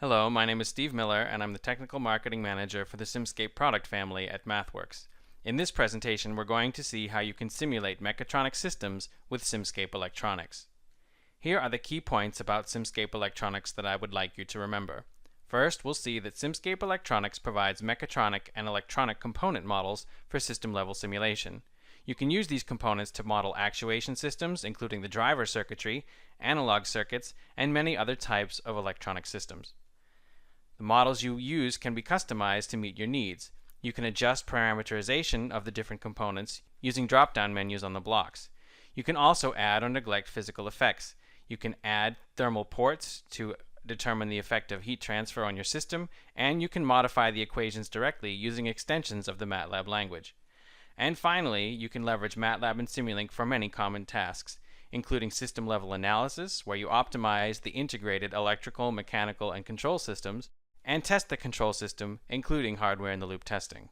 Hello, my name is Steve Miller, and I'm the Technical Marketing Manager for the Simscape product family at MathWorks. In this presentation, we're going to see how you can simulate mechatronic systems with Simscape Electronics. Here are the key points about Simscape Electronics that I would like you to remember. First, we'll see that Simscape Electronics provides mechatronic and electronic component models for system-level simulation. You can use these components to model actuation systems, including the driver circuitry, analog circuits, and many other types of electronic systems. The models you use can be customized to meet your needs. You can adjust parameterization of the different components using drop-down menus on the blocks. You can also add or neglect physical effects. You can add thermal ports to determine the effect of heat transfer on your system, and you can modify the equations directly using extensions of the MATLAB language. And finally, you can leverage MATLAB and Simulink for many common tasks, including system-level analysis, where you optimize the integrated electrical, mechanical, and control systems, and test the control system, including hardware-in-the-loop testing.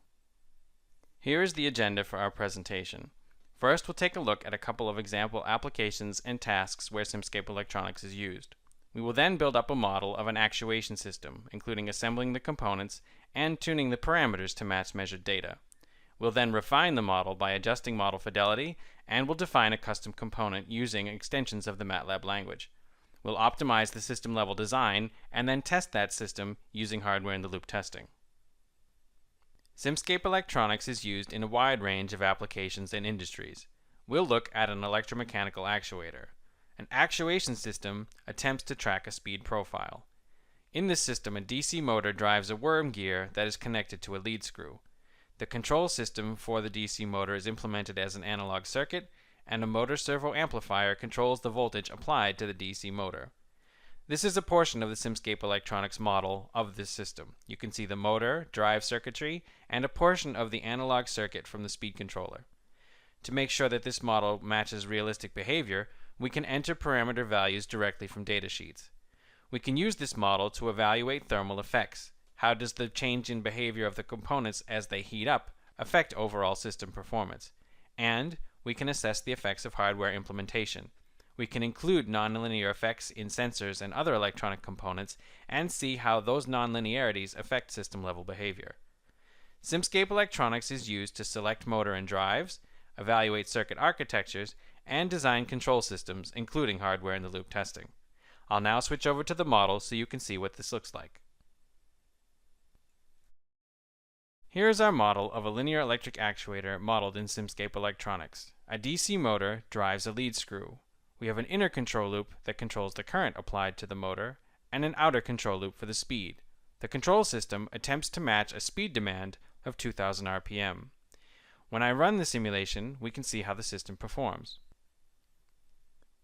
Here is the agenda for our presentation. First, we'll take a look at a couple of example applications and tasks where Simscape Electronics is used. We will then build up a model of an actuation system, including assembling the components and tuning the parameters to match measured data. We'll then refine the model by adjusting model fidelity, and we'll define a custom component using extensions of the MATLAB language. We'll optimize the system-level design and then test that system using hardware-in-the-loop testing. Simscape Electronics is used in a wide range of applications and industries. We'll look at an electromechanical actuator. An actuation system attempts to track a speed profile. In this system, a DC motor drives a worm gear that is connected to a lead screw. The control system for the DC motor is implemented as an analog circuit, and a motor servo amplifier controls the voltage applied to the DC motor. This is a portion of the Simscape Electronics model of this system. You can see the motor, drive circuitry, and a portion of the analog circuit from the speed controller. To make sure that this model matches realistic behavior, we can enter parameter values directly from datasheets. We can use this model to evaluate thermal effects. How does the change in behavior of the components as they heat up affect overall system performance? And we can assess the effects of hardware implementation. We can include nonlinear effects in sensors and other electronic components and see how those nonlinearities affect system-level behavior. Simscape Electronics is used to select motor and drives, evaluate circuit architectures, and design control systems, including hardware-in-the-loop testing. I'll now switch over to the model so you can see what this looks like. Here is our model of a linear electric actuator modeled in Simscape Electronics. A DC motor drives a lead screw. We have an inner control loop that controls the current applied to the motor, and an outer control loop for the speed. The control system attempts to match a speed demand of 2000 RPM. When I run the simulation, we can see how the system performs.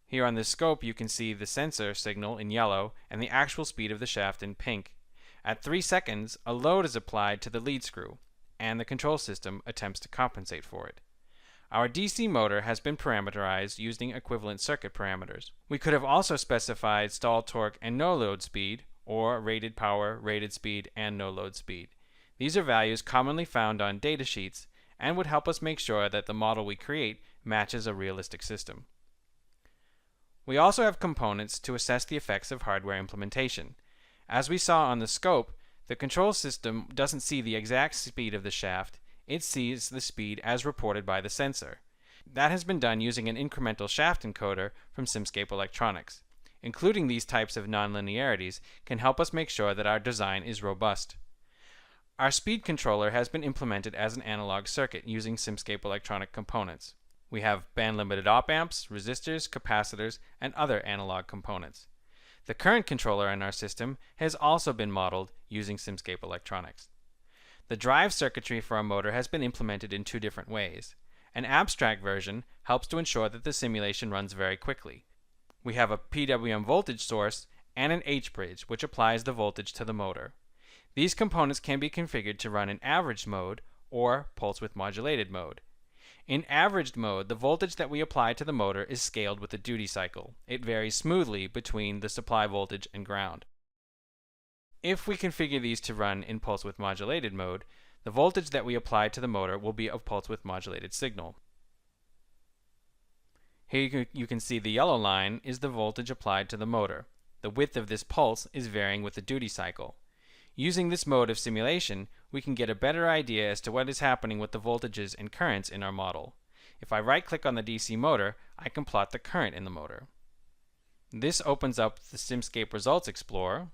Here on this scope, you can see the sensor signal in yellow and the actual speed of the shaft in pink. At 3 seconds, a load is applied to the lead screw, and the control system attempts to compensate for it. Our DC motor has been parameterized using equivalent circuit parameters. We could have also specified stall torque and no load speed, or rated power, rated speed, and no load speed. These are values commonly found on datasheets and would help us make sure that the model we create matches a realistic system. We also have components to assess the effects of hardware implementation. As we saw on the scope, the control system doesn't see the exact speed of the shaft, it sees the speed as reported by the sensor. That has been done using an incremental shaft encoder from Simscape Electronics. Including these types of nonlinearities can help us make sure that our design is robust. Our speed controller has been implemented as an analog circuit using Simscape Electronic components. We have band-limited op-amps, resistors, capacitors, and other analog components. The current controller in our system has also been modeled using Simscape Electronics. The drive circuitry for our motor has been implemented in 2 different ways. An abstract version helps to ensure that the simulation runs very quickly. We have a PWM voltage source and an H-bridge, which applies the voltage to the motor. These components can be configured to run in averaged mode or pulse width modulated mode. In averaged mode, the voltage that we apply to the motor is scaled with the duty cycle. It varies smoothly between the supply voltage and ground. If we configure these to run in pulse width modulated mode, the voltage that we apply to the motor will be a pulse width modulated signal. Here you can see the yellow line is the voltage applied to the motor. The width of this pulse is varying with the duty cycle. Using this mode of simulation, we can get a better idea as to what is happening with the voltages and currents in our model. If I right-click on the DC motor, I can plot the current in the motor. This opens up the Simscape Results Explorer.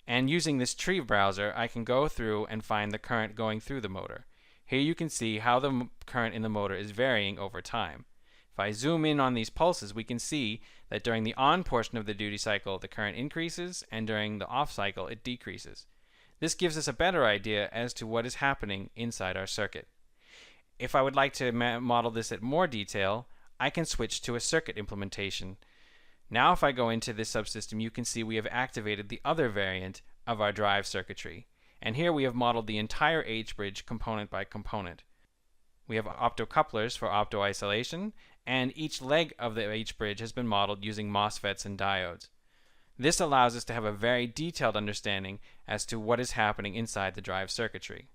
And using this tree browser, I can go through and find the current going through the motor. Here you can see how the current in the motor is varying over time. If I zoom in on these pulses, we can see that during the on portion of the duty cycle, the current increases, and during the off cycle, it decreases. This gives us a better idea as to what is happening inside our circuit. If I would like to model this at more detail, I can switch to a circuit implementation. Now if I go into this subsystem, you can see we have activated the other variant of our drive circuitry. And here we have modeled the entire H-bridge component by component. We have optocouplers for opto-isolation, and each leg of the H-bridge has been modeled using MOSFETs and diodes. This allows us to have a very detailed understanding as to what is happening inside the drive circuitry.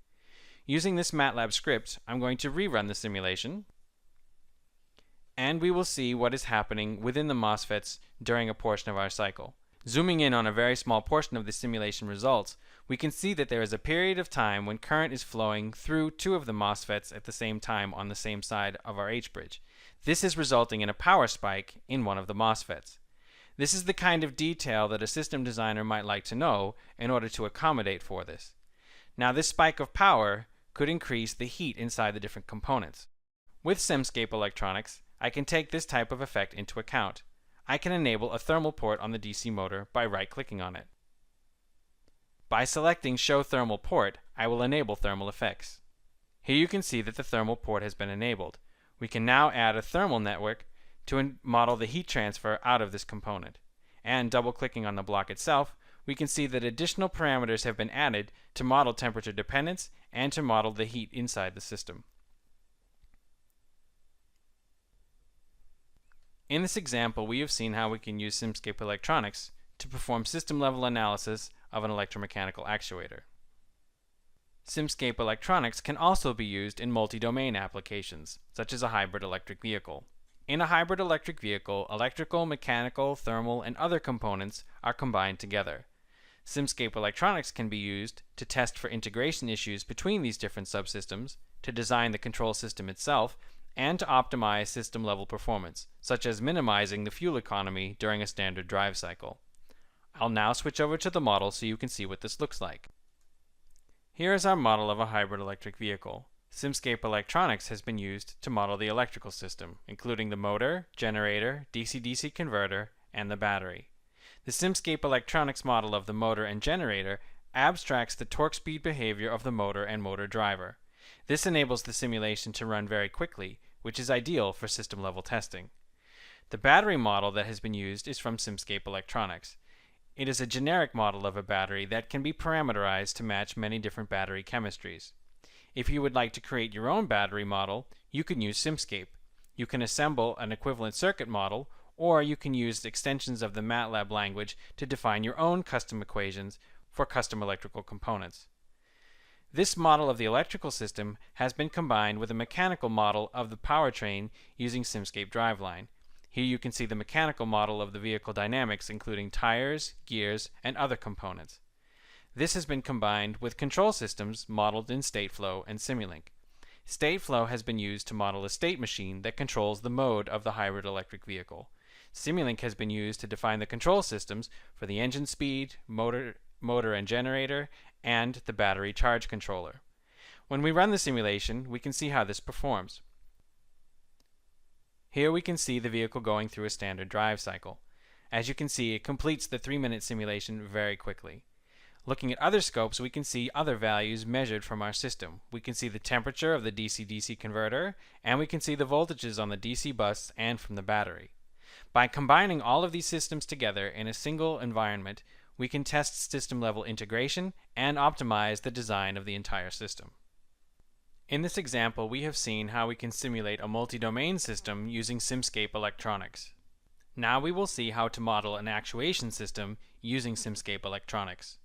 Using this MATLAB script, I'm going to rerun the simulation, and we will see what is happening within the MOSFETs during a portion of our cycle. Zooming in on a very small portion of the simulation results, we can see that there is a period of time when current is flowing through two of the MOSFETs at the same time on the same side of our H-bridge. This is resulting in a power spike in one of the MOSFETs. This is the kind of detail that a system designer might like to know in order to accommodate for this. Now this spike of power could increase the heat inside the different components. With Simscape Electronics, I can take this type of effect into account. I can enable a thermal port on the DC motor by right-clicking on it. By selecting Show Thermal Port, I will enable thermal effects. Here you can see that the thermal port has been enabled. We can now add a thermal network to model the heat transfer out of this component. And double-clicking on the block itself, we can see that additional parameters have been added to model temperature dependence and to model the heat inside the system. In this example, we have seen how we can use Simscape Electronics to perform system-level analysis of an electromechanical actuator. Simscape Electronics can also be used in multi-domain applications, such as a hybrid electric vehicle. In a hybrid electric vehicle, electrical, mechanical, thermal, and other components are combined together. Simscape Electronics can be used to test for integration issues between these different subsystems, to design the control system itself, and to optimize system-level performance, such as minimizing the fuel economy during a standard drive cycle. I'll now switch over to the model so you can see what this looks like. Here is our model of a hybrid electric vehicle. Simscape Electronics has been used to model the electrical system, including the motor, generator, DC-DC converter, and the battery. The Simscape Electronics model of the motor and generator abstracts the torque speed behavior of the motor and motor driver. This enables the simulation to run very quickly, which is ideal for system-level testing. The battery model that has been used is from Simscape Electronics. It is a generic model of a battery that can be parameterized to match many different battery chemistries. If you would like to create your own battery model, you can use Simscape. You can assemble an equivalent circuit model, or you can use extensions of the MATLAB language to define your own custom equations for custom electrical components. This model of the electrical system has been combined with a mechanical model of the powertrain using Simscape Driveline. Here you can see the mechanical model of the vehicle dynamics, including tires, gears, and other components. This has been combined with control systems modeled in Stateflow and Simulink. Stateflow has been used to model a state machine that controls the mode of the hybrid electric vehicle. Simulink has been used to define the control systems for the engine speed, motor and generator, and the battery charge controller. When we run the simulation, we can see how this performs. Here we can see the vehicle going through a standard drive cycle. As you can see, it completes the 3-minute simulation very quickly. Looking at other scopes, we can see other values measured from our system. We can see the temperature of the DC-DC converter, and we can see the voltages on the DC bus and from the battery. By combining all of these systems together in a single environment, we can test system-level integration and optimize the design of the entire system. In this example, we have seen how we can simulate a multi-domain system using Simscape Electronics. Now we will see how to model an actuation system using Simscape Electronics.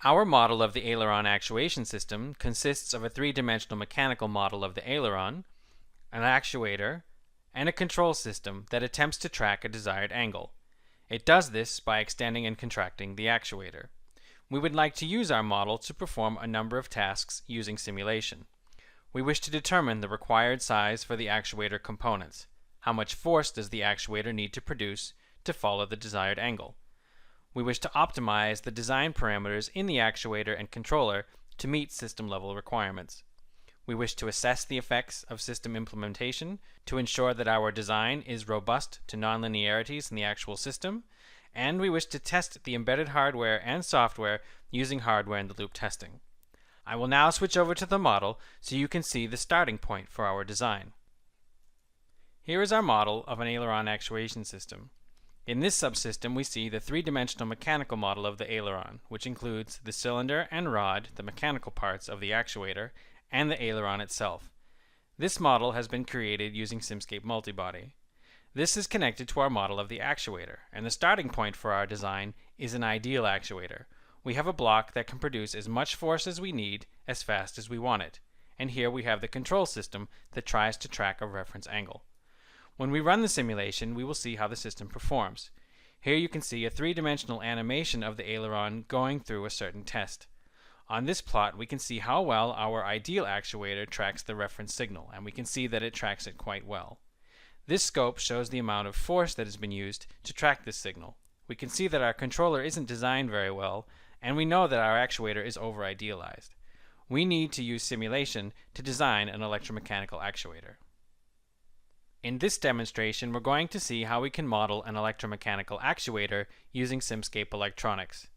Our model of the Aileron actuation system consists of a 3-dimensional mechanical model of the aileron, an actuator, and a control system that attempts to track a desired angle. It does this by extending and contracting the actuator. We would like to use our model to perform a number of tasks using simulation. We wish to determine the required size for the actuator components. How much force does the actuator need to produce to follow the desired angle? We wish to optimize the design parameters in the actuator and controller to meet system-level requirements. We wish to assess the effects of system implementation to ensure that our design is robust to nonlinearities in the actual system, and we wish to test the embedded hardware and software using hardware-in-the-loop testing. I will now switch over to the model so you can see the starting point for our design. Here is our model of an Aileron actuation system. In this subsystem, we see the three-dimensional mechanical model of the aileron, which includes the cylinder and rod, the mechanical parts of the actuator, and the aileron itself. This model has been created using Simscape Multibody. This is connected to our model of the actuator, and the starting point for our design is an ideal actuator. We have a block that can produce as much force as we need as fast as we want it, and here we have the control system that tries to track a reference angle. When we run the simulation, we will see how the system performs. Here you can see a three-dimensional animation of the aileron going through a certain test. On this plot, we can see how well our ideal actuator tracks the reference signal, and we can see that it tracks it quite well. This scope shows the amount of force that has been used to track this signal. We can see that our controller isn't designed very well, and we know that our actuator is over-idealized. We need to use simulation to design an electromechanical actuator. In this demonstration, we're going to see how we can model an electromechanical actuator using Simscape Electronics.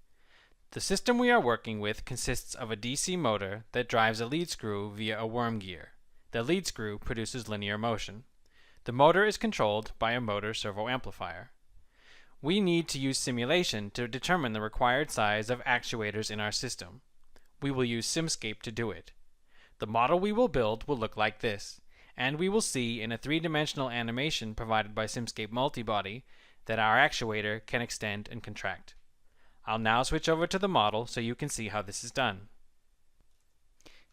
The system we are working with consists of a DC motor that drives a lead screw via a worm gear. The lead screw produces linear motion. The motor is controlled by a motor servo amplifier. We need to use simulation to determine the required size of actuators in our system. We will use Simscape to do it. The model we will build will look like this, and we will see in a three-dimensional animation provided by Simscape Multibody that our actuator can extend and contract. I'll now switch over to the model so you can see how this is done.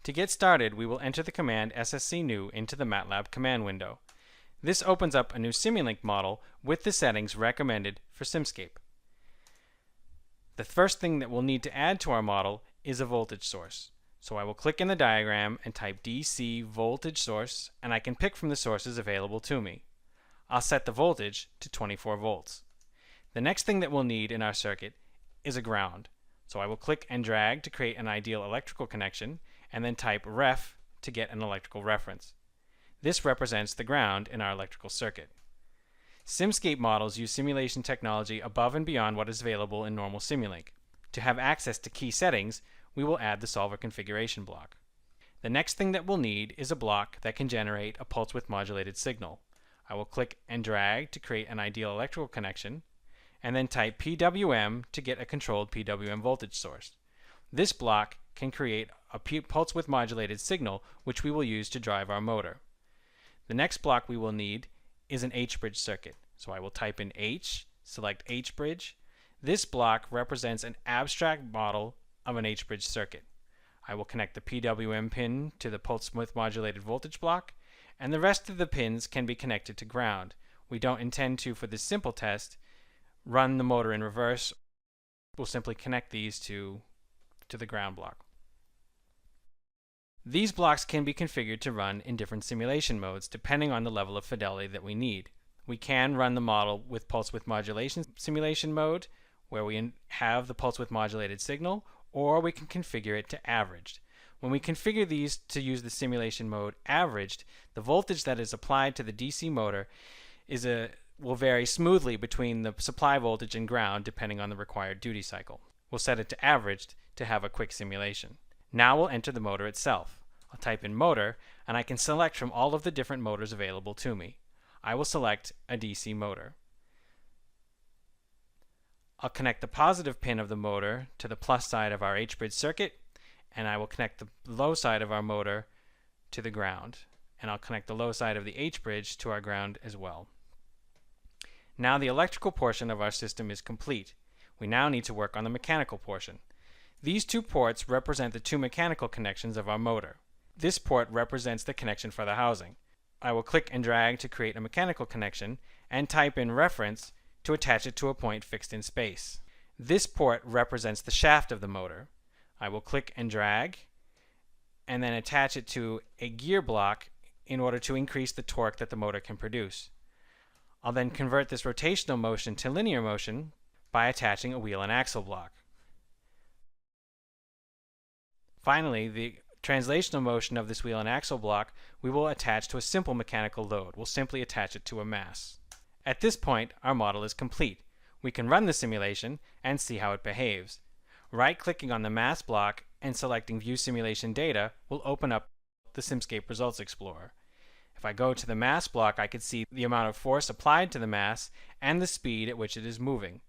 To get started, we will enter the command sscnew into the MATLAB command window. This opens up a new Simulink model with the settings recommended for Simscape. The first thing that we'll need to add to our model is a voltage source. So I will click in the diagram and type DC voltage source, and I can pick from the sources available to me. I'll set the voltage to 24 volts. The next thing that we'll need in our circuit is a ground. So I will click and drag to create an ideal electrical connection, and then type ref to get an electrical reference. This represents the ground in our electrical circuit. Simscape models use simulation technology above and beyond what is available in normal Simulink. To have access to key settings, we will add the solver configuration block. The next thing that we'll need is a block that can generate a pulse width modulated signal. I will click and drag to create an ideal electrical connection, and then type PWM to get a controlled PWM voltage source. This block can create a pulse width modulated signal, which we will use to drive our motor. The next block we will need is an H-bridge circuit. So I will type in H, select H-bridge. This block represents an abstract model of an H-bridge circuit. I will connect the PWM pin to the pulse width modulated voltage block, and the rest of the pins can be connected to ground. We don't intend to, for this simple test, run the motor in reverse. We'll simply connect these to the ground block. These blocks can be configured to run in different simulation modes depending on the level of fidelity that we need. We can run the model with pulse width modulation simulation mode, where we have the pulse width modulated signal, or we can configure it to averaged. When we configure these to use the simulation mode averaged, the voltage that is applied to the DC motor will vary smoothly between the supply voltage and ground depending on the required duty cycle. We'll set it to averaged to have a quick simulation. Now we'll enter the motor itself. I'll type in motor, and I can select from all of the different motors available to me. I will select a DC motor. I'll connect the positive pin of the motor to the plus side of our H-bridge circuit, and I will connect the low side of our motor to the ground. And I'll connect the low side of the H-bridge to our ground as well. Now the electrical portion of our system is complete. We now need to work on the mechanical portion. These two ports represent the two mechanical connections of our motor. This port represents the connection for the housing. I will click and drag to create a mechanical connection and type in reference to attach it to a point fixed in space. This port represents the shaft of the motor. I will click and drag and then attach it to a gear block in order to increase the torque that the motor can produce. I'll then convert this rotational motion to linear motion by attaching a wheel and axle block. Finally, the translational motion of this wheel and axle block we will attach to a simple mechanical load. We'll simply attach it to a mass. At this point, our model is complete. We can run the simulation and see how it behaves. Right-clicking on the mass block and selecting View Simulation Data will open up the Simscape Results Explorer. If I go to the mass block, I can see the amount of force applied to the mass and the speed at which it is moving.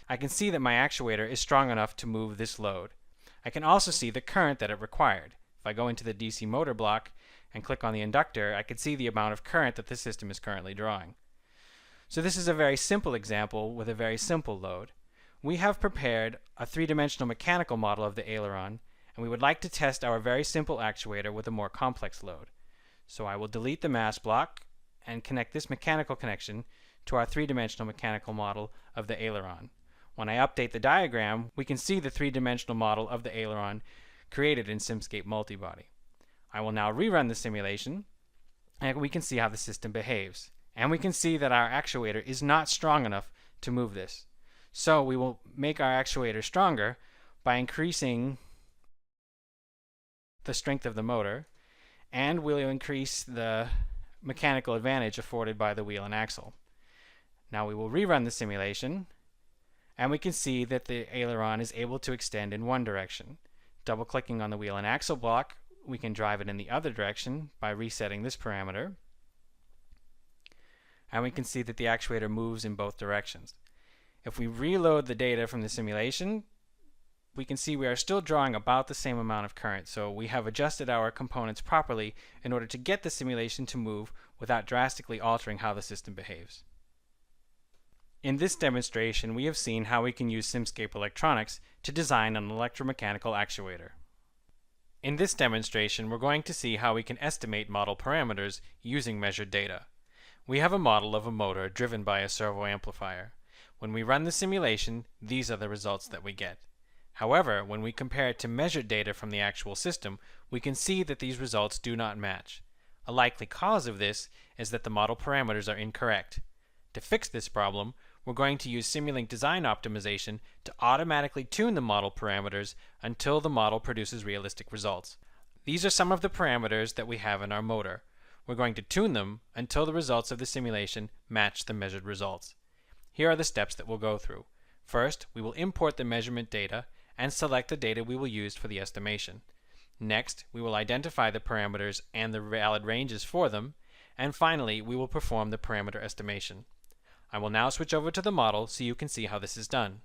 I can see that my actuator is strong enough to move this load. I can also see the current that it required. If I go into the DC motor block and click on the inductor, I can see the amount of current that the system is currently drawing. So this is a very simple example with a very simple load. We have prepared a three-dimensional mechanical model of the aileron, and we would like to test our very simple actuator with a more complex load. So I will delete the mass block and connect this mechanical connection to our three-dimensional mechanical model of the aileron. When I update the diagram, we can see the three-dimensional model of the aileron created in Simscape Multibody. I will now rerun the simulation, and we can see how the system behaves. And we can see that our actuator is not strong enough to move this. So we will make our actuator stronger by increasing the strength of the motor, and we'll increase the mechanical advantage afforded by the wheel and axle. Now we will rerun the simulation, and we can see that the aileron is able to extend in one direction. Double-clicking on the wheel and axle block, we can drive it in the other direction by resetting this parameter. And we can see that the actuator moves in both directions. If we reload the data from the simulation, we can see we are still drawing about the same amount of current, so we have adjusted our components properly in order to get the simulation to move without drastically altering how the system behaves. In this demonstration, we have seen how we can use Simscape Electronics to design an electromechanical actuator. In this demonstration, we're going to see how we can estimate model parameters using measured data. We have a model of a motor driven by a servo amplifier. When we run the simulation, these are the results that we get. However, when we compare it to measured data from the actual system, we can see that these results do not match. A likely cause of this is that the model parameters are incorrect. To fix this problem, we're going to use Simulink design optimization to automatically tune the model parameters until the model produces realistic results. These are some of the parameters that we have in our motor. We're going to tune them until the results of the simulation match the measured results. Here are the steps that we'll go through. First, we will import the measurement data and select the data we will use for the estimation. Next, we will identify the parameters and the valid ranges for them. And finally, we will perform the parameter estimation. I will now switch over to the model so you can see how this is done.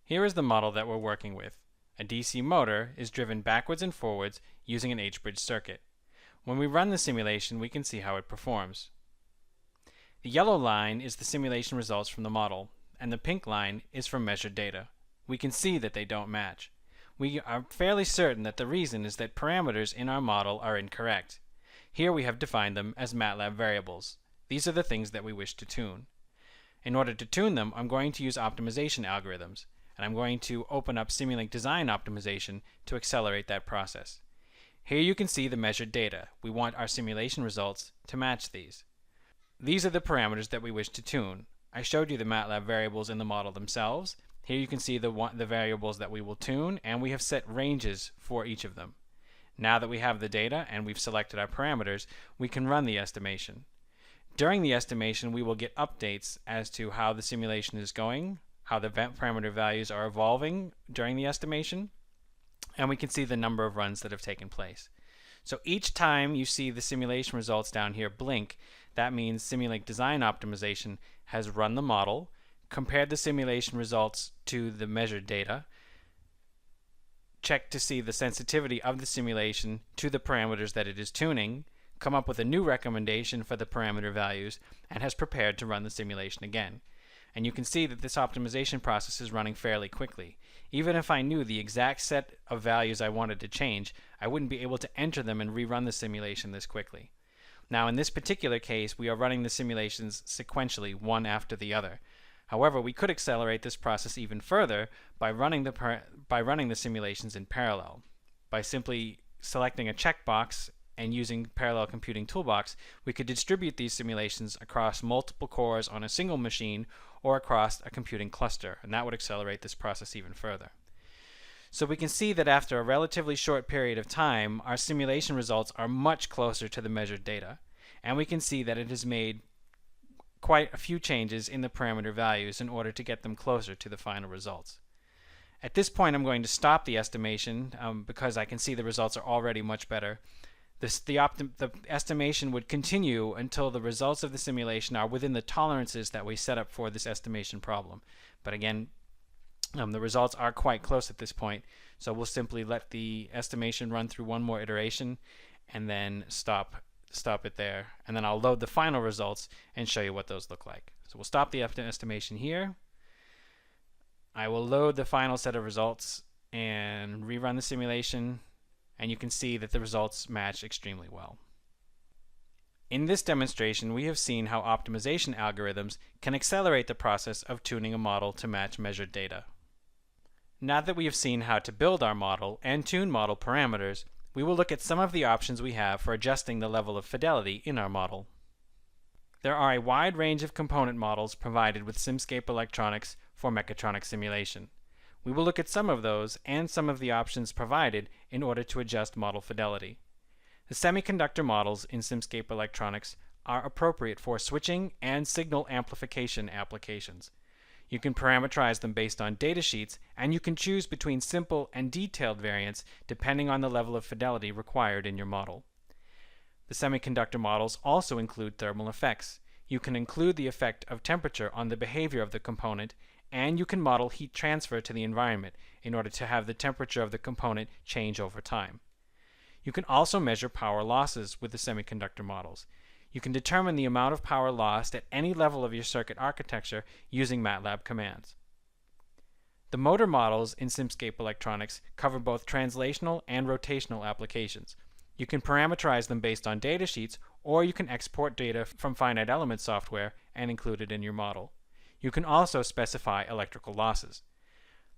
Here is the model that we're working with. A DC motor is driven backwards and forwards using an H-bridge circuit. When we run the simulation, we can see how it performs. The yellow line is the simulation results from the model, and the pink line is from measured data. We can see that they don't match. We are fairly certain that the reason is that parameters in our model are incorrect. Here we have defined them as MATLAB variables. These are the things that we wish to tune. In order to tune them, I'm going to use optimization algorithms, and I'm going to open up Simulink design optimization to accelerate that process. Here you can see the measured data. We want our simulation results to match these. These are the parameters that we wish to tune. I showed you the MATLAB variables in the model themselves. Here you can see the variables that we will tune, and we have set ranges for each of them. Now that we have the data and we've selected our parameters, we can run the estimation. During the estimation, we will get updates as to how the simulation is going, how the parameter values are evolving during the estimation, and we can see the number of runs that have taken place. So each time you see the simulation results down here blink, that means Simulink design optimization has run the model, compared the simulation results to the measured data, checked to see the sensitivity of the simulation to the parameters that it is tuning, come up with a new recommendation for the parameter values, and has prepared to run the simulation again. And you can see that this optimization process is running fairly quickly. Even if I knew the exact set of values I wanted to change, I wouldn't be able to enter them and rerun the simulation this quickly. Now, in this particular case, we are running the simulations sequentially, one after the other. However, we could accelerate this process even further by running the simulations in parallel. By simply selecting a checkbox and using Parallel Computing Toolbox, we could distribute these simulations across multiple cores on a single machine or across a computing cluster, and that would accelerate this process even further. So we can see that after a relatively short period of time, our simulation results are much closer to the measured data, and we can see that it has made quite a few changes in the parameter values in order to get them closer to the final results. At this point, I'm going to stop the estimation because I can see the results are already much better. The estimation would continue until the results of the simulation are within the tolerances that we set up for this estimation problem. But again, the results are quite close at this point, so we'll simply let the estimation run through one more iteration and then stop it there. And then I'll load the final results and show you what those look like. So we'll stop the estimation here. I will load the final set of results and rerun the simulation, and you can see that the results match extremely well. In this demonstration, we have seen how optimization algorithms can accelerate the process of tuning a model to match measured data. Now that we have seen how to build our model and tune model parameters, we will look at some of the options we have for adjusting the level of fidelity in our model. There are a wide range of component models provided with Simscape Electronics for mechatronic simulation. We will look at some of those and some of the options provided in order to adjust model fidelity. The semiconductor models in Simscape Electronics are appropriate for switching and signal amplification applications. You can parameterize them based on datasheets, and you can choose between simple and detailed variants depending on the level of fidelity required in your model. The semiconductor models also include thermal effects. You can include the effect of temperature on the behavior of the component, and you can model heat transfer to the environment in order to have the temperature of the component change over time. You can also measure power losses with the semiconductor models. You can determine the amount of power lost at any level of your circuit architecture using MATLAB commands. The motor models in Simscape Electronics cover both translational and rotational applications. You can parameterize them based on datasheets, or you can export data from finite element software and include it in your model. You can also specify electrical losses.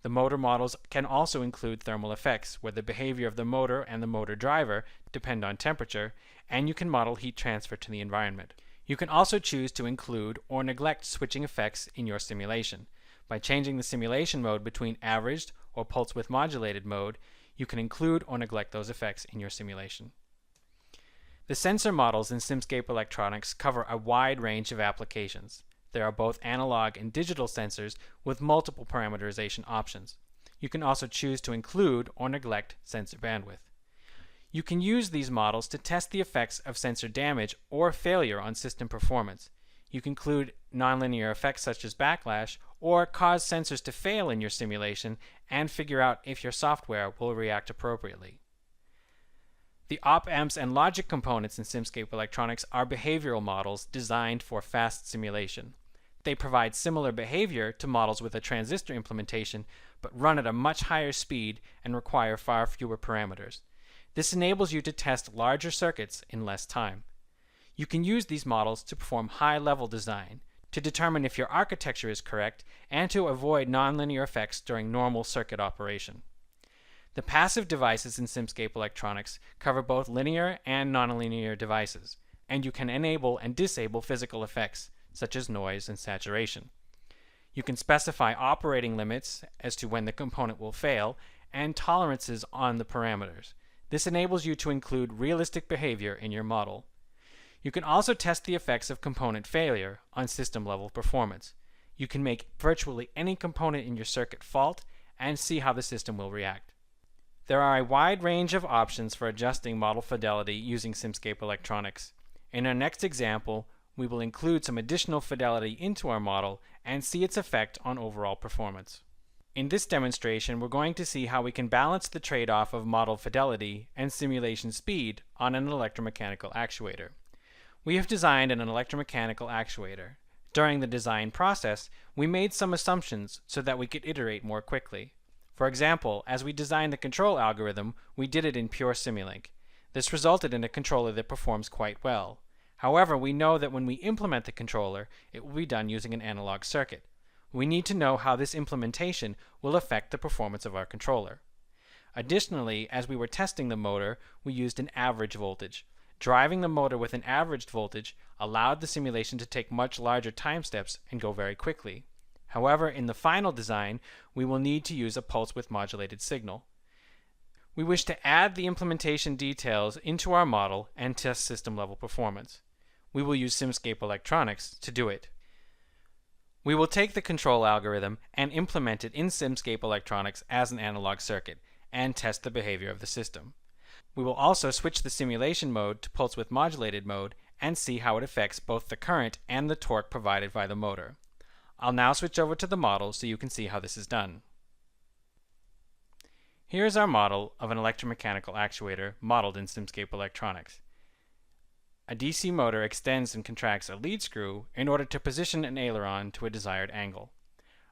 The motor models can also include thermal effects, where the behavior of the motor and the motor driver depend on temperature, and you can model heat transfer to the environment. You can also choose to include or neglect switching effects in your simulation. By changing the simulation mode between averaged or pulse width modulated mode, you can include or neglect those effects in your simulation. The sensor models in Simscape Electronics cover a wide range of applications. There are both analog and digital sensors with multiple parameterization options. You can also choose to include or neglect sensor bandwidth. You can use these models to test the effects of sensor damage or failure on system performance. You can include nonlinear effects such as backlash, or cause sensors to fail in your simulation and figure out if your software will react appropriately. The op-amps and logic components in Simscape Electronics are behavioral models designed for fast simulation. They provide similar behavior to models with a transistor implementation, but run at a much higher speed and require far fewer parameters. This enables you to test larger circuits in less time. You can use these models to perform high-level design, to determine if your architecture is correct, and to avoid nonlinear effects during normal circuit operation. The passive devices in Simscape Electronics cover both linear and nonlinear devices, and you can enable and disable physical effects, such as noise and saturation. You can specify operating limits as to when the component will fail, and tolerances on the parameters. This enables you to include realistic behavior in your model. You can also test the effects of component failure on system-level performance. You can make virtually any component in your circuit fault and see how the system will react. There are a wide range of options for adjusting model fidelity using Simscape Electronics. In our next example, we will include some additional fidelity into our model and see its effect on overall performance. In this demonstration, we're going to see how we can balance the trade-off of model fidelity and simulation speed on an electromechanical actuator. We have designed an electromechanical actuator. During the design process, we made some assumptions so that we could iterate more quickly. For example, as we designed the control algorithm, we did it in pure Simulink. This resulted in a controller that performs quite well. However, we know that when we implement the controller, it will be done using an analog circuit. We need to know how this implementation will affect the performance of our controller. Additionally, as we were testing the motor, we used an average voltage. Driving the motor with an averaged voltage allowed the simulation to take much larger time steps and go very quickly. However, in the final design, we will need to use a pulse width modulated signal. We wish to add the implementation details into our model and test system level performance. We will use Simscape Electronics to do it. We will take the control algorithm and implement it in Simscape Electronics as an analog circuit and test the behavior of the system. We will also switch the simulation mode to pulse width modulated mode and see how it affects both the current and the torque provided by the motor. I'll now switch over to the model so you can see how this is done. Here is our model of an electromechanical actuator modeled in Simscape Electronics. A DC motor extends and contracts a lead screw in order to position an aileron to a desired angle.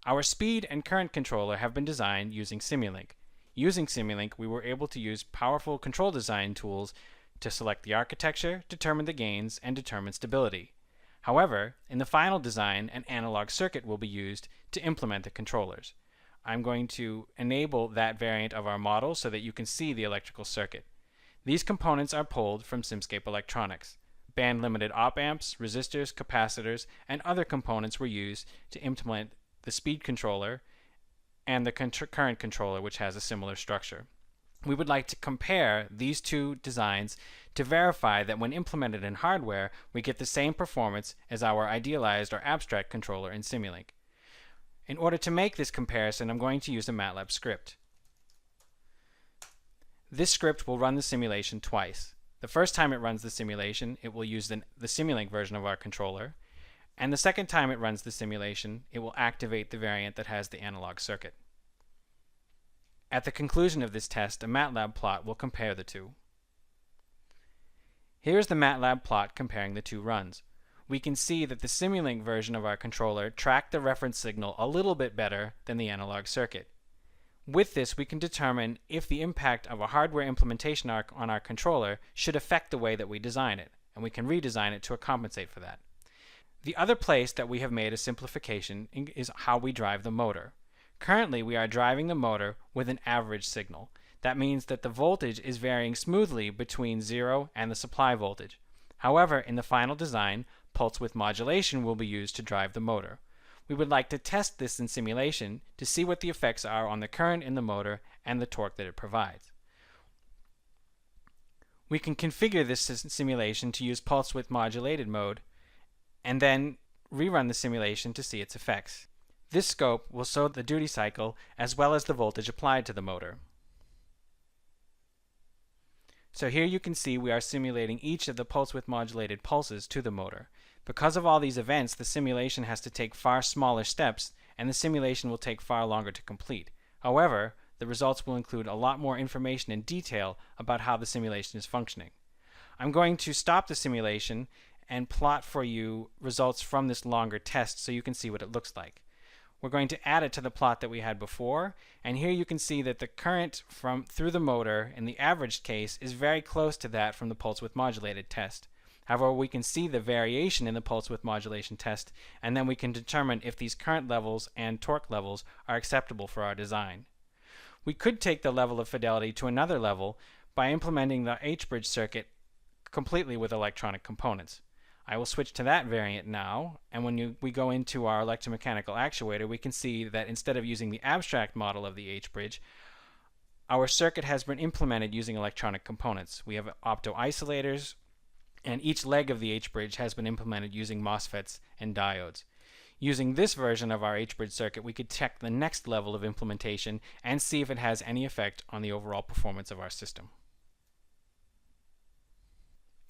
Our speed and current controller have been designed using Simulink. Using Simulink, we were able to use powerful control design tools to select the architecture, determine the gains, and determine stability. However, in the final design, an analog circuit will be used to implement the controllers. I'm going to enable that variant of our model so that you can see the electrical circuit. These components are pulled from Simscape Electronics. Band-limited op-amps, resistors, capacitors, and other components were used to implement the speed controller and the current controller, which has a similar structure. We would like to compare these two designs to verify that when implemented in hardware, we get the same performance as our idealized or abstract controller in Simulink. In order to make this comparison, I'm going to use a MATLAB script. This script will run the simulation twice. The first time it runs the simulation, it will use the Simulink version of our controller, and the second time it runs the simulation, it will activate the variant that has the analog circuit. At the conclusion of this test, a MATLAB plot will compare the two. Here's the MATLAB plot comparing the two runs. We can see that the Simulink version of our controller tracked the reference signal a little bit better than the analog circuit. With this, we can determine if the impact of a hardware implementation on our controller should affect the way that we design it, and we can redesign it to compensate for that. The other place that we have made a simplification is how we drive the motor. Currently, we are driving the motor with an average signal. That means that the voltage is varying smoothly between 0 and the supply voltage. However, in the final design, pulse width modulation will be used to drive the motor. We would like to test this in simulation to see what the effects are on the current in the motor and the torque that it provides. We can configure this simulation to use pulse width modulated mode and then rerun the simulation to see its effects. This scope will show the duty cycle as well as the voltage applied to the motor. So here you can see we are simulating each of the pulse width modulated pulses to the motor. Because of all these events, the simulation has to take far smaller steps, and the simulation will take far longer to complete. However, the results will include a lot more information and detail about how the simulation is functioning. I'm going to stop the simulation and plot for you results from this longer test so you can see what it looks like. We're going to add it to the plot that we had before, and here you can see that the current through the motor in the averaged case is very close to that from the pulse width modulated test. However, we can see the variation in the pulse width modulation test, and then we can determine if these current levels and torque levels are acceptable for our design. We could take the level of fidelity to another level by implementing the H-bridge circuit completely with electronic components. I will switch to that variant now, and when we go into our electromechanical actuator, we can see that instead of using the abstract model of the H-bridge, our circuit has been implemented using electronic components. We have opto-isolators, and each leg of the H-bridge has been implemented using MOSFETs and diodes. Using this version of our H-bridge circuit, we could check the next level of implementation and see if it has any effect on the overall performance of our system.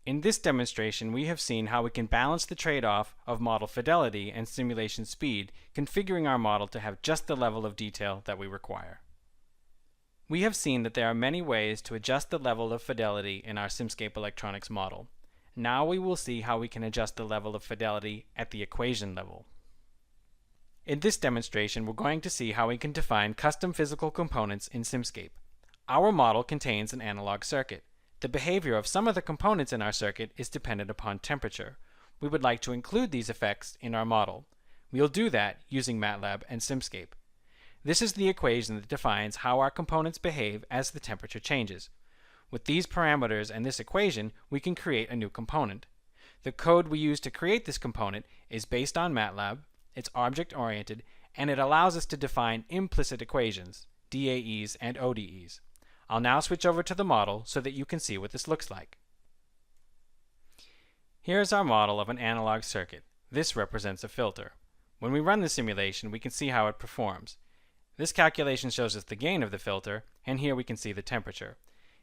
In this demonstration, we have seen how we can balance the trade-off of model fidelity and simulation speed, configuring our model to have just the level of detail that we require. We have seen that there are many ways to adjust the level of fidelity in our Simscape Electronics model. Now we will see how we can adjust the level of fidelity at the equation level. In this demonstration, we're going to see how we can define custom physical components in Simscape. Our model contains an analog circuit. The behavior of some of the components in our circuit is dependent upon temperature. We would like to include these effects in our model. We'll do that using MATLAB and Simscape. This is the equation that defines how our components behave as the temperature changes. With these parameters and this equation, we can create a new component. The code we use to create this component is based on MATLAB, it's object-oriented, and it allows us to define implicit equations, DAEs and ODEs. I'll now switch over to the model so that you can see what this looks like. Here's our model of an analog circuit. This represents a filter. When we run the simulation, we can see how it performs. This calculation shows us the gain of the filter, and here we can see the temperature.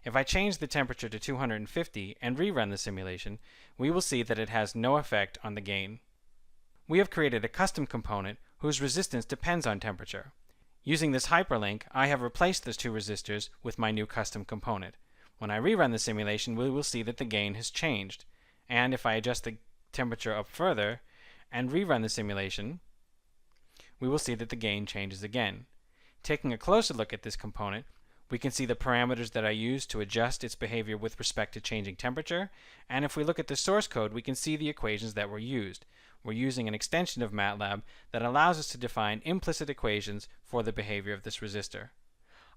If I change the temperature to 250 and rerun the simulation, we will see that it has no effect on the gain. We have created a custom component whose resistance depends on temperature. Using this hyperlink, I have replaced those two resistors with my new custom component. When I rerun the simulation, we will see that the gain has changed. And if I adjust the temperature up further and rerun the simulation, we will see that the gain changes again. Taking a closer look at this component, we can see the parameters that I used to adjust its behavior with respect to changing temperature, and if we look at the source code, we can see the equations that were used. We're using an extension of MATLAB that allows us to define implicit equations for the behavior of this resistor.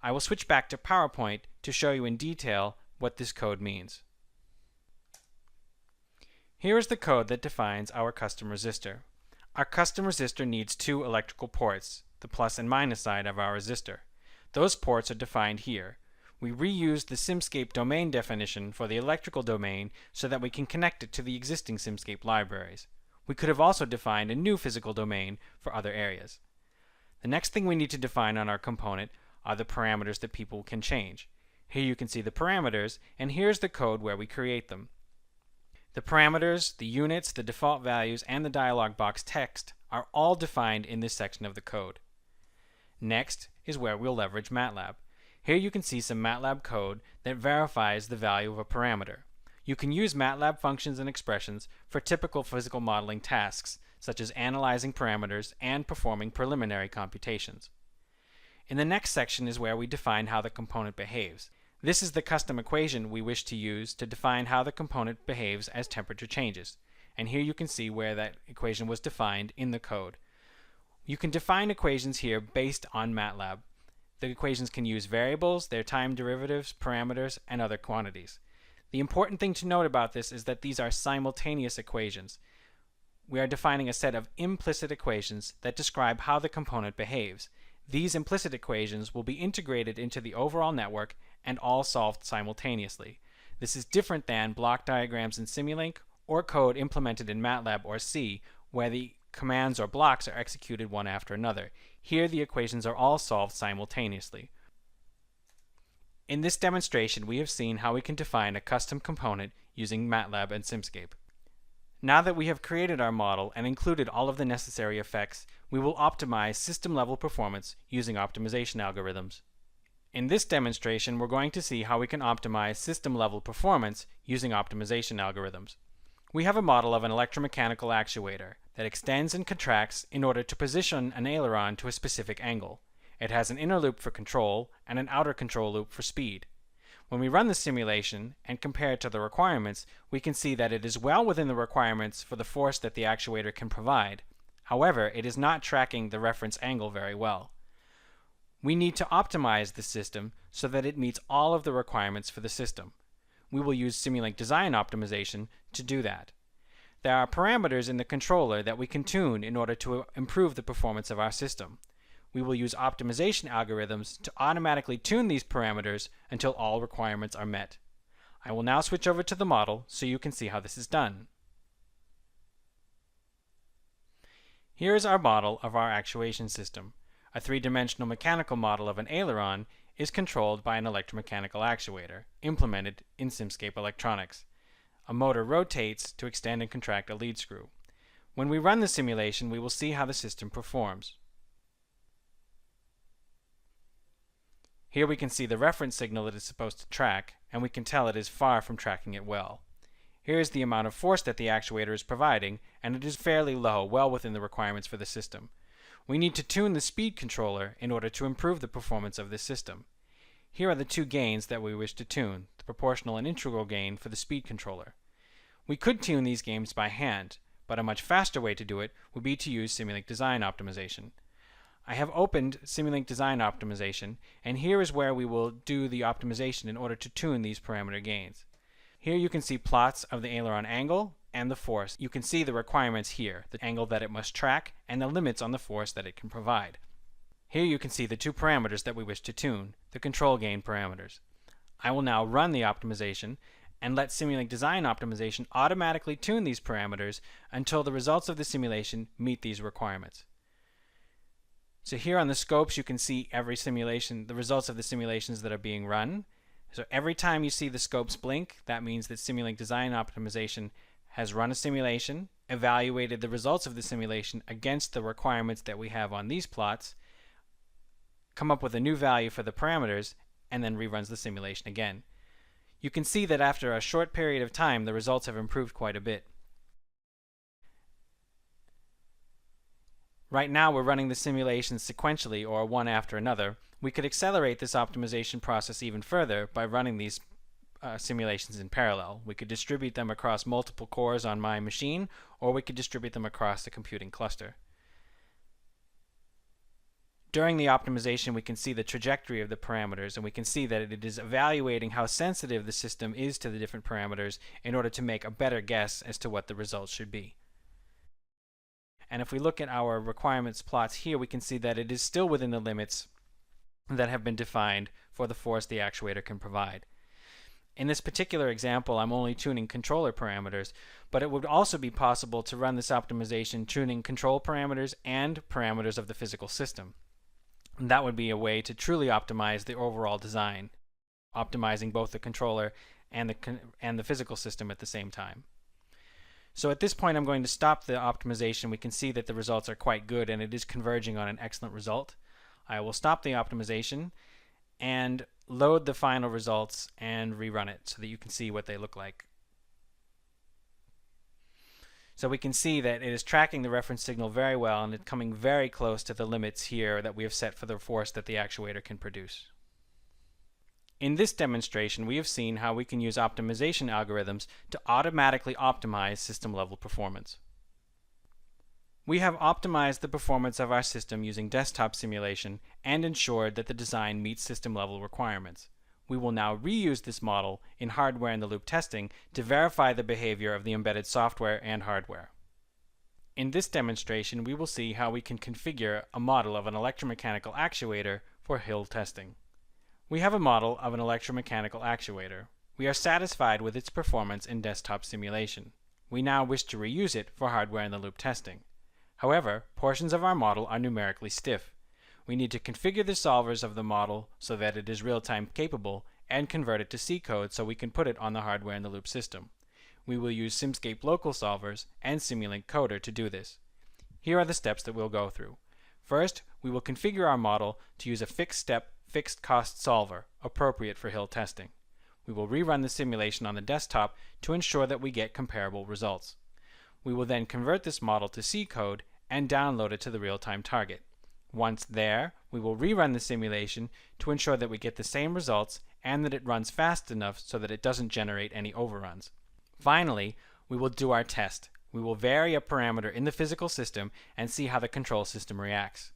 I will switch back to PowerPoint to show you in detail what this code means. Here is the code that defines our custom resistor. Our custom resistor needs two electrical ports, the plus and minus side of our resistor. Those ports are defined here. We reused the Simscape domain definition for the electrical domain so that we can connect it to the existing Simscape libraries. We could have also defined a new physical domain for other areas. The next thing we need to define on our component are the parameters that people can change. Here you can see the parameters, and here's the code where we create them. The parameters, the units, the default values, and the dialog box text are all defined in this section of the code. Next is where we'll leverage MATLAB. Here you can see some MATLAB code that verifies the value of a parameter. You can use MATLAB functions and expressions for typical physical modeling tasks, such as analyzing parameters and performing preliminary computations. In the next section is where we define how the component behaves. This is the custom equation we wish to use to define how the component behaves as temperature changes. And here you can see where that equation was defined in the code. You can define equations here based on MATLAB. The equations can use variables, their time derivatives, parameters, and other quantities. The important thing to note about this is that these are simultaneous equations. We are defining a set of implicit equations that describe how the component behaves. These implicit equations will be integrated into the overall network and all solved simultaneously. This is different than block diagrams in Simulink or code implemented in MATLAB or C, where the commands or blocks are executed one after another. Here the equations are all solved simultaneously. In this demonstration, we have seen how we can define a custom component using MATLAB and Simscape. Now that we have created our model and included all of the necessary effects, we will optimize system-level performance using optimization algorithms. In this demonstration, we're going to see how we can optimize system-level performance using optimization algorithms. We have a model of an electromechanical actuator that extends and contracts in order to position an aileron to a specific angle. It has an inner loop for control and an outer control loop for speed. When we run the simulation and compare it to the requirements, we can see that it is well within the requirements for the force that the actuator can provide. However, it is not tracking the reference angle very well. We need to optimize the system so that it meets all of the requirements for the system. We will use Simulink design optimization to do that. There are parameters in the controller that we can tune in order to improve the performance of our system. We will use optimization algorithms to automatically tune these parameters until all requirements are met. I will now switch over to the model so you can see how this is done. Here is our model of our actuation system. A three-dimensional mechanical model of an aileron is controlled by an electromechanical actuator, implemented in Simscape Electronics. A motor rotates to extend and contract a lead screw. When we run the simulation, we will see how the system performs. Here we can see the reference signal it is supposed to track, and we can tell it is far from tracking it well. Here is the amount of force that the actuator is providing, and it is fairly low, well within the requirements for the system. We need to tune the speed controller in order to improve the performance of this system. Here are the two gains that we wish to tune, the proportional and integral gain for the speed controller. We could tune these gains by hand, but a much faster way to do it would be to use Simulink Design Optimization. I have opened Simulink Design Optimization, and here is where we will do the optimization in order to tune these parameter gains. Here you can see plots of the aileron angle and the force. You can see the requirements here, the angle that it must track and the limits on the force that it can provide. Here you can see the two parameters that we wish to tune, the control gain parameters. I will now run the optimization and let Simulink Design Optimization automatically tune these parameters until the results of the simulation meet these requirements. So here on the scopes you can see every simulation, the results of the simulations that are being run. So every time you see the scopes blink, that means that Simulink Design Optimization has run a simulation, evaluated the results of the simulation against the requirements that we have on these plots, come up with a new value for the parameters, and then reruns the simulation again. You can see that after a short period of time, the results have improved quite a bit. Right now we're running the simulations sequentially, or one after another. We could accelerate this optimization process even further by running these simulations in parallel. We could distribute them across multiple cores on my machine, or we could distribute them across the computing cluster. During the optimization, we can see the trajectory of the parameters, and we can see that it is evaluating how sensitive the system is to the different parameters in order to make a better guess as to what the results should be. And if we look at our requirements plots here, we can see that it is still within the limits that have been defined for the force the actuator can provide. In this particular example, I'm only tuning controller parameters, but it would also be possible to run this optimization tuning control parameters and parameters of the physical system. And that would be a way to truly optimize the overall design, optimizing both the controller and the physical system at the same time. So at this point I'm going to stop the optimization. We can see that the results are quite good and it is converging on an excellent result. I will stop the optimization and load the final results and rerun it so that you can see what they look like. So we can see that it is tracking the reference signal very well, and it's coming very close to the limits here that we have set for the force that the actuator can produce. In this demonstration, we have seen how we can use optimization algorithms to automatically optimize system-level performance. We have optimized the performance of our system using desktop simulation and ensured that the design meets system-level requirements. We will now reuse this model in hardware-in-the-loop testing to verify the behavior of the embedded software and hardware. In this demonstration, we will see how we can configure a model of an electromechanical actuator for hill testing. We have a model of an electromechanical actuator. We are satisfied with its performance in desktop simulation. We now wish to reuse it for hardware-in-the-loop testing. However, portions of our model are numerically stiff. We need to configure the solvers of the model so that it is real-time capable and convert it to C code so we can put it on the hardware-in-the-loop system. We will use Simscape local solvers and Simulink Coder to do this. Here are the steps that we'll go through. First, we will configure our model to use a fixed-step, fixed-cost solver appropriate for hill testing. We will rerun the simulation on the desktop to ensure that we get comparable results. We will then convert this model to C code and download it to the real-time target. Once there, we will rerun the simulation to ensure that we get the same results and that it runs fast enough so that it doesn't generate any overruns. Finally, we will do our test. We will vary a parameter in the physical system and see how the control system reacts.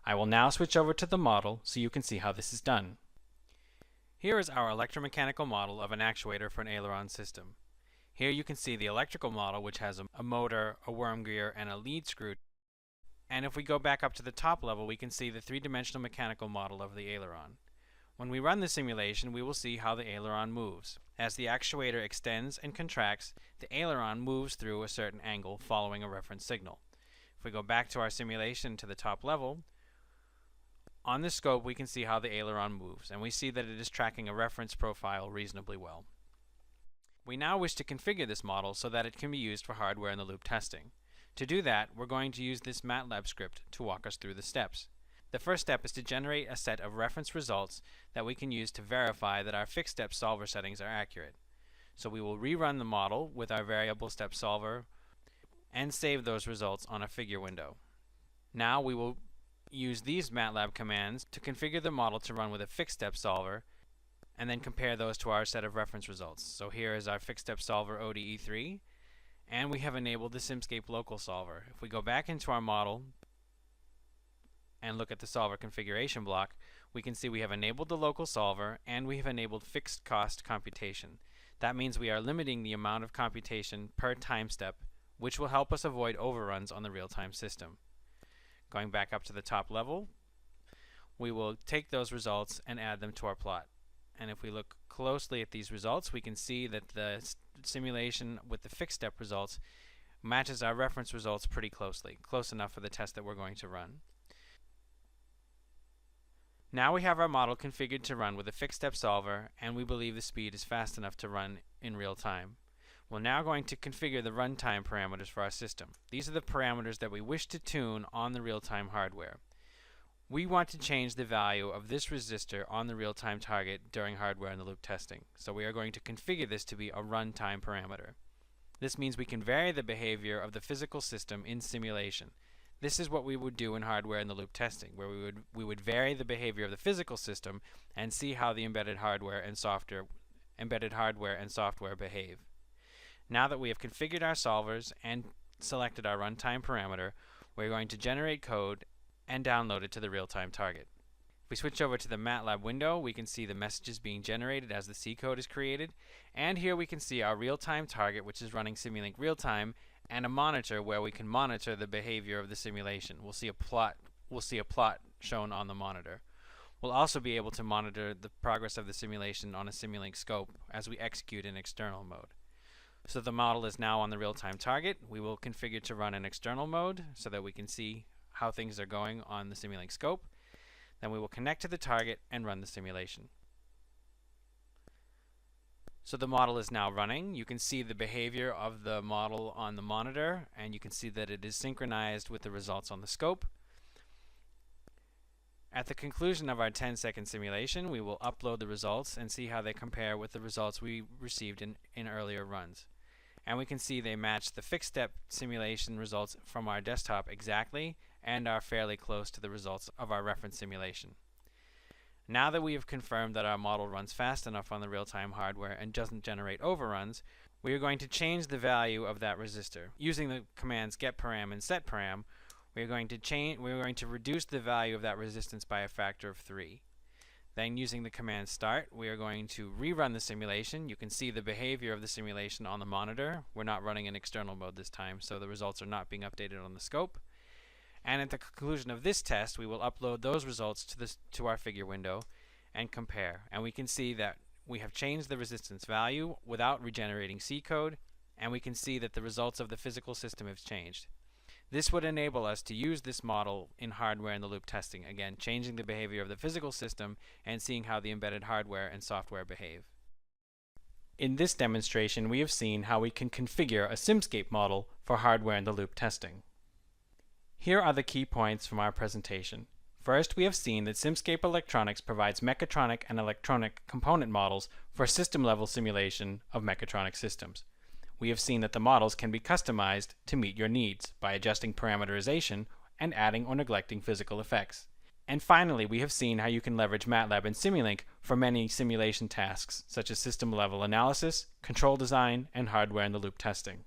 I will now switch over to the model so you can see how this is done. Here is our electromechanical model of an actuator for an aileron system. Here you can see the electrical model, which has a motor, a worm gear, and a lead screw. And if we go back up to the top level, we can see the three-dimensional mechanical model of the aileron. When we run the simulation, we will see how the aileron moves. As the actuator extends and contracts, the aileron moves through a certain angle following a reference signal. If we go back to our simulation to the top level, on the scope we can see how the aileron moves, and we see that it is tracking a reference profile reasonably well. We now wish to configure this model so that it can be used for hardware-in-the-loop testing. To do that, we're going to use this MATLAB script to walk us through the steps. The first step is to generate a set of reference results that we can use to verify that our fixed step solver settings are accurate. So we will rerun the model with our variable step solver and save those results on a figure window. Now we will use these MATLAB commands to configure the model to run with a fixed step solver and then compare those to our set of reference results. So here is our fixed step solver ODE3, and we have enabled the Simscape local solver. If we go back into our model and look at the solver configuration block, we can see we have enabled the local solver and we have enabled fixed cost computation. That means we are limiting the amount of computation per time step, which will help us avoid overruns on the real-time system. Going back up to the top level, we will take those results and add them to our plot. And if we look closely at these results, we can see that the simulation with the fixed step results matches our reference results pretty closely, close enough for the test that we're going to run. Now we have our model configured to run with a fixed step solver, and we believe the speed is fast enough to run in real time. We're now going to configure the runtime parameters for our system. These are the parameters that we wish to tune on the real-time hardware. We want to change the value of this resistor on the real-time target during hardware-in-the-loop testing. So we are going to configure this to be a runtime parameter. This means we can vary the behavior of the physical system in simulation. This is what we would do in hardware-in-the-loop testing, where we would vary the behavior of the physical system and see how the embedded hardware and software behave. Now that we have configured our solvers and selected our runtime parameter, we're going to generate code and download it to the real-time target. If we switch over to the MATLAB window, we can see the messages being generated as the C code is created, and here we can see our real-time target, which is running Simulink real-time, and a monitor where we can monitor the behavior of the simulation. We'll see a plot shown on the monitor. We'll also be able to monitor the progress of the simulation on a Simulink scope as we execute in external mode. So the model is now on the real-time target. We will configure to run in external mode so that we can see how things are going on the Simulink scope. Then we will connect to the target and run the simulation. So the model is now running. You can see the behavior of the model on the monitor, and you can see that it is synchronized with the results on the scope. At the conclusion of our 10-second simulation, we will upload the results and see how they compare with the results we received in earlier runs. And we can see they match the fixed step simulation results from our desktop exactly and are fairly close to the results of our reference simulation. Now that we have confirmed that our model runs fast enough on the real-time hardware and doesn't generate overruns, we are going to change the value of that resistor. Using the commands getParam and setParam, we're going to reduce the value of that resistance by a factor of 3. Then using the command start, we are going to rerun the simulation. You can see the behavior of the simulation on the monitor. We're not running in external mode this time, so the results are not being updated on the scope. And at the conclusion of this test, we will upload those results to our figure window and compare. And we can see that we have changed the resistance value without regenerating C code, and we can see that the results of the physical system have changed. This would enable us to use this model in hardware-in-the-loop testing, again, changing the behavior of the physical system and seeing how the embedded hardware and software behave. In this demonstration, we have seen how we can configure a Simscape model for hardware-in-the-loop testing. Here are the key points from our presentation. First, we have seen that Simscape Electronics provides mechatronic and electronic component models for system-level simulation of mechatronic systems. We have seen that the models can be customized to meet your needs by adjusting parameterization and adding or neglecting physical effects. And finally, we have seen how you can leverage MATLAB and Simulink for many simulation tasks, such as system-level analysis, control design, and hardware-in-the-loop testing.